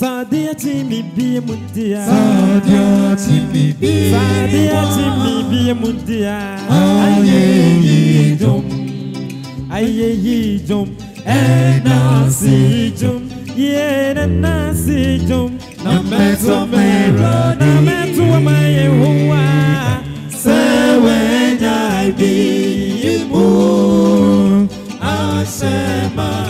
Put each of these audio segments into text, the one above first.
Sadia Timmy be a mundia. Sadia Timmy be. Sadia Timmy be a mundia. Aye jump. Aye jump. And I see jump. Yeah, and I see jump. Na meto mera. Na meto my hoa. Say when I be moon. I say mata.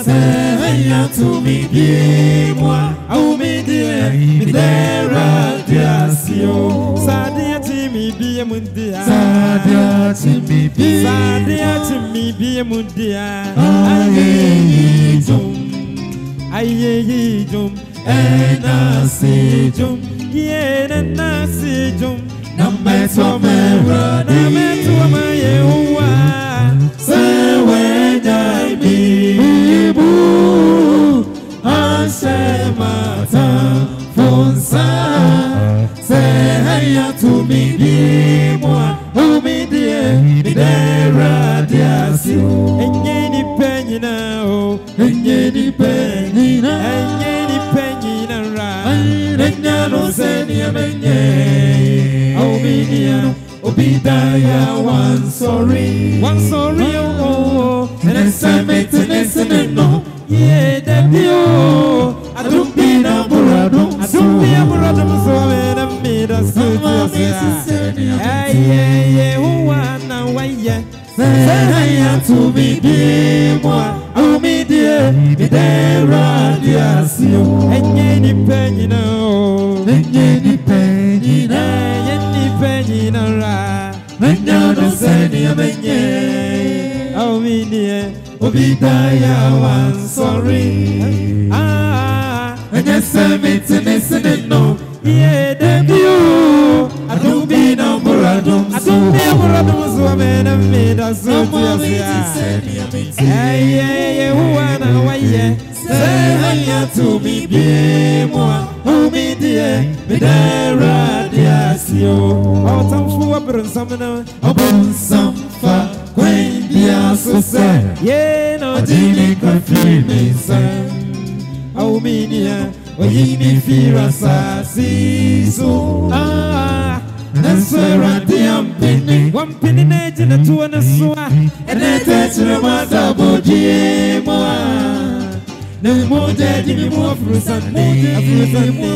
Say ya to me be moi. Au me dire. Me dera diasio. Sadia Timmy be a mundia. Sadia Timmy be. Sadia Timmy be a mundia. Aye jump. Aye jump. And I see jump. Yeah, and I see jump. Na meto mera. Na meto my hoa. Say when I be boo. I say mata. Fonsa. Say ya to me be moi. Oh me dear. Me dera diasio. Enye ni penny now. Enye ni penny na. Enye ni penny na ra. Enye no se ni amenye. Oh me dear. Obidaya one sorry. One sorry oh. And I say me to listen no. Yeah, that you. I don't be na burado. I don't be a brother so I made us good. Hey, who wanna why? Say ya to me be moi. Oh me dear. Me dera diasio. Enye ni penny now. Enye ni penny na. Enye penny na ra. Enye no se ni amenye. Oh me dear. Obidaya one sorry. And I say me to listen no. Yeah, that you. I don't be no burado. I don't be a brother so I made us good. Hey, who wanna why? Say ya to me be moi. Oh me dear. Me dera diasio. Oh, some fool up and some now. Obon samfa. When dia so say. Yeah, no, Jimmy can feel me say. oh, me dear. Oyini fira sasiso. That's where I am penny. One penny night in a two and a swa. And I touch the mother body more. No more daddy, me more for Sunday.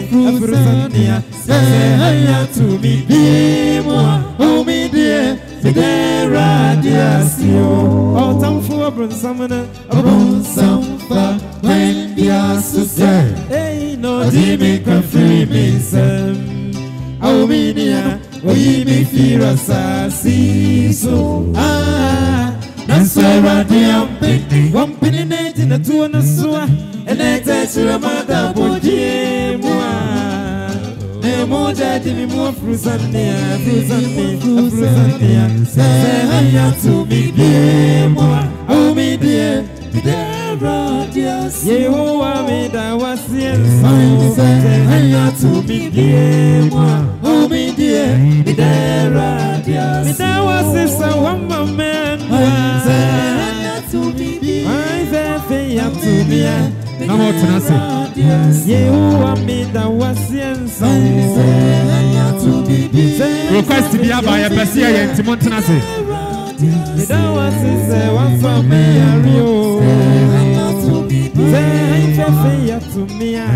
For Sunday. Say hi to me, be more. Oh, me dear. Say there, radiasio. Oh, some fool up and some now. Upon some far. When the ass say. Hey, no, Jimmy can free me, son. Oh, me dear. We me fear assassin so that's where I am penny. one penny night in a two and a swa. And I touch your mother body more. No more daddy, me more for Sunday. Say hi to me, dear more. Oh, me dear. Yeah, who are me that was here? Say hi to me, dear more. Oh, me dear. Me that was this one man. Say hi to me, I say up to me. no more to say. Yeah, who are me that was here? Request to be by a Bessia and Timontanase. Me that was this one from me. Say up to me. Yeah,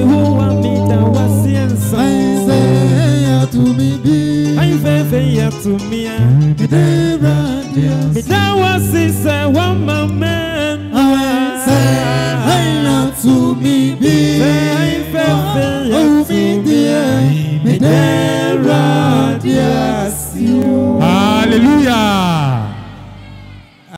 who are me that was here? I say up to me. Me that was this one man.